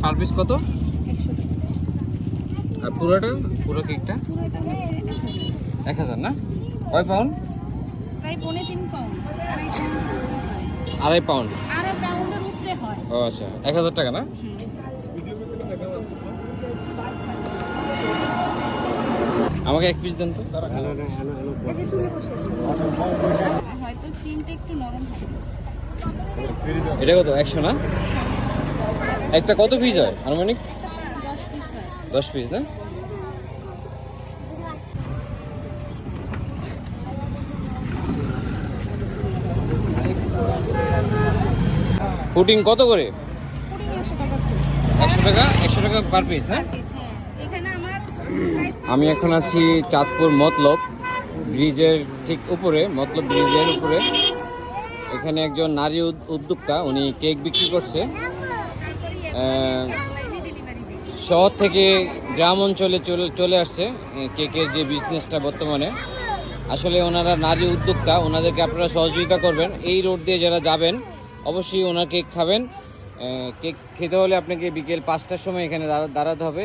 Per piece কত? 100 টাকা। আর পুরোটা, পুরো কেকটা পুরোটা হচ্ছে 1000। 1000 না? কয় পাউন্ড? প্রায় 3.5 পাউন্ড, আড়াই পাউন্ড। আড়াই পাউন্ডের উপরে হয়। ও আচ্ছা, 1000 টাকা না? আমাকে এক পিস দেন তো। হয়তো ক্রিমটা একটু নরম হবে। এটা কত? 100 না? একটা কত পিস হয় আনুমানিক? 10 পিস হয়। 10 পিস না? পুডিং কত করে? পুডিং 100 টাকা পিস। 100 টাকা? 100 টাকা পার পিস না? পিস, হ্যাঁ। এখানে আমার আমি এখন আছি চাঁদপুর মতলব ব্রিজের ঠিক উপরে, মতলব ব্রিজের উপরে। এখানে একজন নারী উদ্যোক্তা, উনি কেক বিক্রি করছে। শহর থেকে গ্রাম অঞ্চলে চলে আসছে কেকের যে বিজনেসটা বর্তমানে। আসলে ওনারা নারী উদ্যোক্তা, ওনাদেরকে আপনারা সহযোগিতা করবেন। এই রোড দিয়ে যারা যাবেন অবশ্যই ওনার কেক খাবেন। কেক খেতে হলে আপনাকে বিকেল 5টার সময় এখানে দাঁড়াতে হবে।